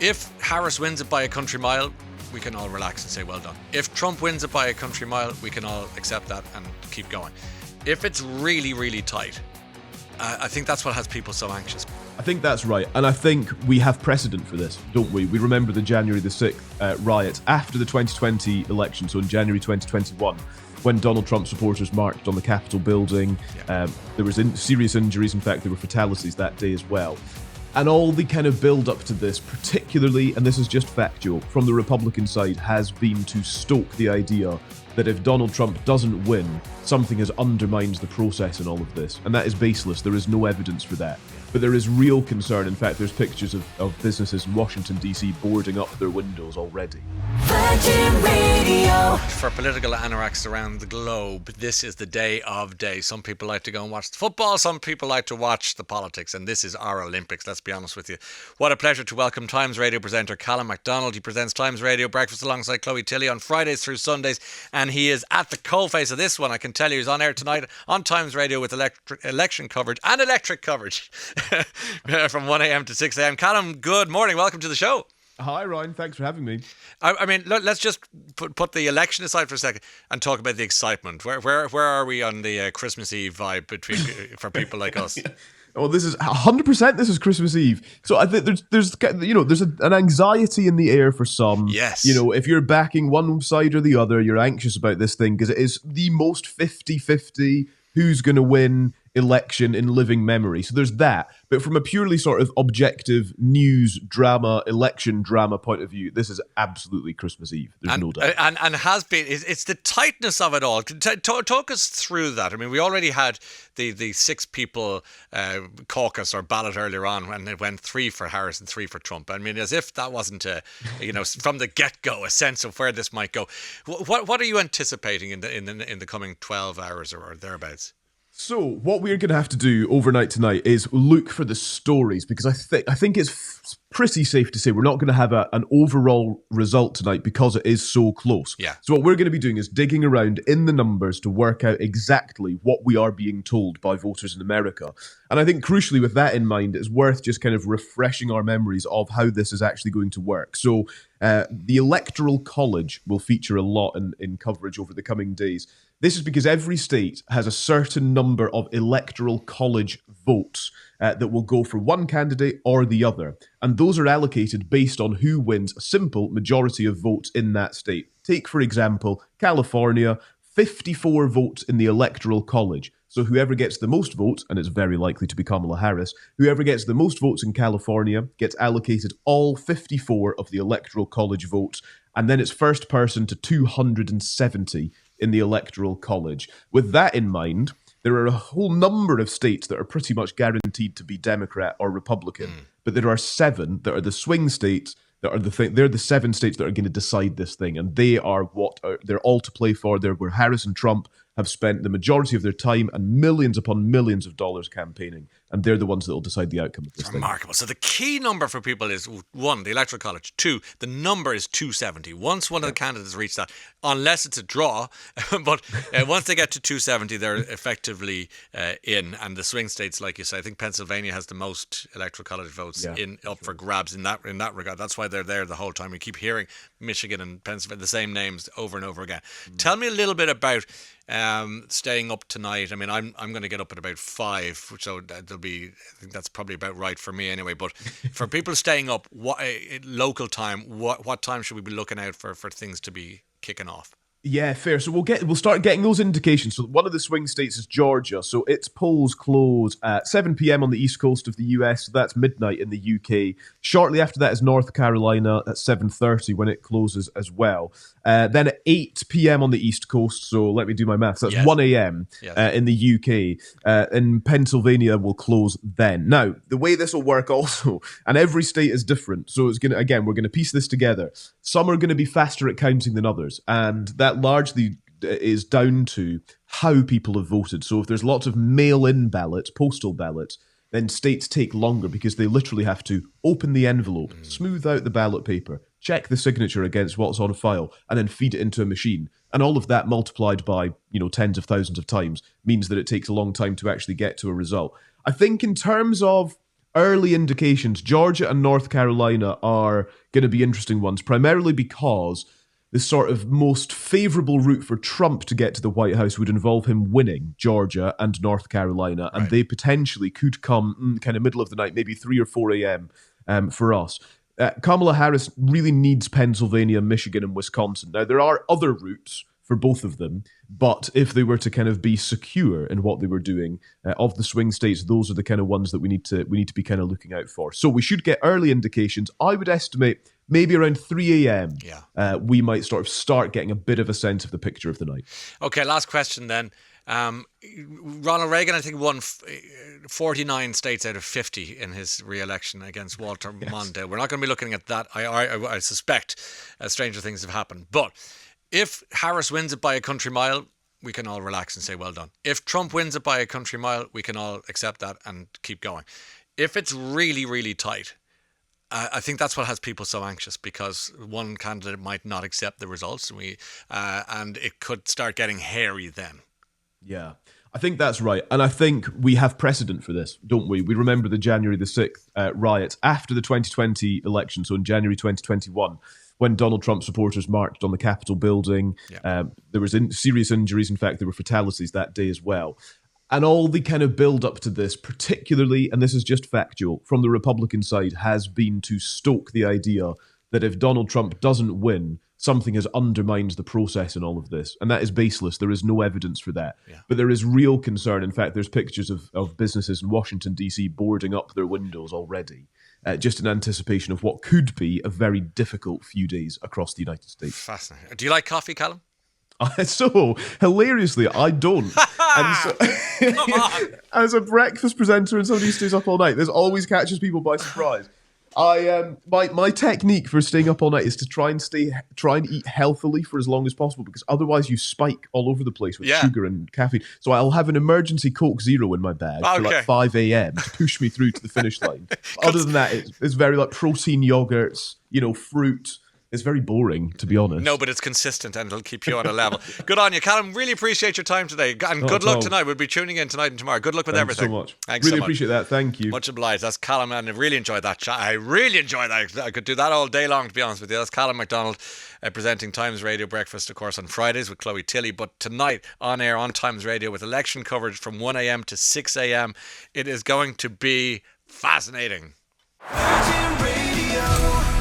If Harris wins it by a country mile, we can all relax and say well done. If Trump wins it by a country mile, we can all accept that and keep going. If it's really, really tight, I think that's what has people so anxious. I think that's right. And I think we have precedent for this, don't we? We remember the January the 6th riots after the 2020 election, so in January 2021, when Donald Trump's supporters marched on the Capitol building. There was serious injuries. In fact, there were fatalities that day as well. And all the kind of build up to this, particularly, and this is just factual, from the Republican side, has been to stoke the idea that if Donald Trump doesn't win, something has undermined the process in all of this. And that is baseless. There is no evidence for that. But there is real concern. In fact, there's pictures of businesses in Washington, D.C. boarding up their windows already. Virgin Radio. For political anoraks around the globe, this is the day of days. Some people like to go and watch the football. Some people like to watch the politics. And this is our Olympics, let's be honest with you. What a pleasure to welcome Times Radio presenter Calum Macdonald. He presents Times Radio Breakfast alongside Chloe Tilley on Fridays through Sundays. And he is at the coalface of this one. I can tell you he's on air tonight on Times Radio with election coverage and electric coverage from 1 a.m. to 6 a.m. Calum, good morning. Welcome to the show. Hi, Ryan. Thanks for having me. I mean, let's just put the election aside for a second and talk about the excitement. Where are we on the Christmas Eve vibe for people like us? Oh, this is 100%. This is Christmas Eve. So I think there's an anxiety in the air for some. Yes. If you're backing one side or the other, you're anxious about this thing because it is the most 50-50 who's going to win election in living memory. So there's that. But from a purely sort of objective news drama, election drama point of view, this is absolutely Christmas Eve. There's no doubt. And has been. It's the tightness of it all. Talk us through that. I mean, we already had the 6 people caucus or ballot earlier on when it went 3 for Harris and 3 for Trump. I mean, as if that wasn't from the get-go a sense of where this might go. What are you anticipating in the coming 12 hours or thereabouts? So what we're going to have to do overnight tonight is look for the stories, because I think it's pretty safe to say we're not going to have an overall result tonight because it is so close. Yeah. So what we're going to be doing is digging around in the numbers to work out exactly what we are being told by voters in America. And I think crucially with that in mind, it's worth just kind of refreshing our memories of how this is actually going to work. So the Electoral College will feature a lot in coverage over the coming days. This is because every state has a certain number of electoral college votes that will go for one candidate or the other. And those are allocated based on who wins a simple majority of votes in that state. Take, for example, California, 54 votes in the Electoral College. So whoever gets the most votes, and it's very likely to be Kamala Harris, whoever gets the most votes in California gets allocated all 54 of the Electoral College votes. And then it's first person to 270 in the Electoral College. With that in mind, there are a whole number of states that are pretty much guaranteed to be Democrat or Republican, but there are 7 that are the swing states that are they're the 7 states that are going to decide this thing, and they are they're all to play for. They're where Harris and Trump have spent the majority of their time and millions upon millions of dollars campaigning, and they're the ones that will decide the outcome of this thing. Remarkable. So the key number for people is 1, the Electoral College. 2, the number is 270. Once one of the candidates reach that, unless it's a draw, but once they get to 270, they're effectively in. And the swing states, like you say, I think Pennsylvania has the most Electoral College votes up for grabs in that regard. That's why they're there the whole time. We keep hearing Michigan and Pennsylvania, the same names over and over again. Tell me a little bit about staying up tonight. I mean, I'm going to get up at about 5, so I think that's probably about right for me anyway. But for people staying up, local time, what time should we be looking out for things to be kicking off? Yeah, fair. So we'll start getting those indications. So one of the swing states is Georgia. So its polls close at 7 p.m. on the east coast of the US. So that's midnight in the UK. Shortly after that is North Carolina at 7:30 when it closes as well. Then at 8 p.m. on the east coast. So let me do my maths. That's 1 a.m. In the UK. And Pennsylvania will close then. Now, the way this will work also, and every state is different. So it's we're going to piece this together. Some are going to be faster at counting than others. And that largely is down to how people have voted. So if there's lots of mail-in ballots, postal ballots, then states take longer because they literally have to open the envelope, smooth out the ballot paper, check the signature against what's on file, and then feed it into a machine. And all of that multiplied by, tens of thousands of times means that it takes a long time to actually get to a result. I think in terms of early indications, Georgia and North Carolina are going to be interesting ones, primarily because the sort of most favourable route for Trump to get to the White House would involve him winning Georgia and North Carolina, and they potentially could come kind of middle of the night, maybe 3 or 4 a.m. For us. Kamala Harris really needs Pennsylvania, Michigan, and Wisconsin. Now, there are other routes for both of them, but if they were to kind of be secure in what they were doing, of the swing states, those are the kind of ones that we need to be kind of looking out for. So we should get early indications. I would estimate maybe around 3 a.m. We might sort of start getting a bit of a sense of the picture of the night. Okay, last question then. Ronald Reagan, I think, won 49 states out of 50 in his re-election against Walter Mondale. We're not going to be looking at that. I suspect stranger things have happened. But if Harris wins it by a country mile, we can all relax and say, well done. If Trump wins it by a country mile, we can all accept that and keep going. If it's really, really tight, I think that's what has people so anxious, because one candidate might not accept the results, and it could start getting hairy then. Yeah, I think that's right. And I think we have precedent for this, don't we? We remember the January the 6th riots after the 2020 election, so in January 2021, when Donald Trump supporters marched on the Capitol building. There was serious injuries. In fact, there were fatalities that day as well. And all the kind of build up to this, particularly, and this is just factual, from the Republican side, has been to stoke the idea that if Donald Trump doesn't win, something has undermined the process in all of this. And that is baseless. There is no evidence for that. But there is real concern. In fact, there's pictures of businesses in Washington, D.C. boarding up their windows already, just in anticipation of what could be a very difficult few days across the United States. Fascinating. Do you like coffee, Calum? So, hilariously, I don't. And so, Come on. as a breakfast presenter and somebody who stays up all night, this always catches people by surprise. My technique for staying up all night is to try and eat healthily for as long as possible, because otherwise you spike all over the place with sugar and caffeine. So I'll have an emergency Coke Zero in my bag for like 5 a.m. to push me through to the finish line. Other than that, it's very like protein yogurts, fruit. It's very boring, to be honest. No, but it's consistent and it'll keep you on a level. Good on you, Calum. Really appreciate your time today. And good luck tonight. We'll be tuning in tonight and tomorrow. Good luck with everything. Thanks so much. Thanks really so much. Appreciate that. Thank you. Much obliged. That's Calum, and I really enjoyed that chat. I really enjoyed that. I could do that all day long, to be honest with you. That's Calum Macdonald, presenting Times Radio Breakfast, of course, on Fridays with Chloe Tilley. But tonight, on air on Times Radio, with election coverage from 1 a.m. to 6 a.m. It is going to be fascinating. Virgin Radio.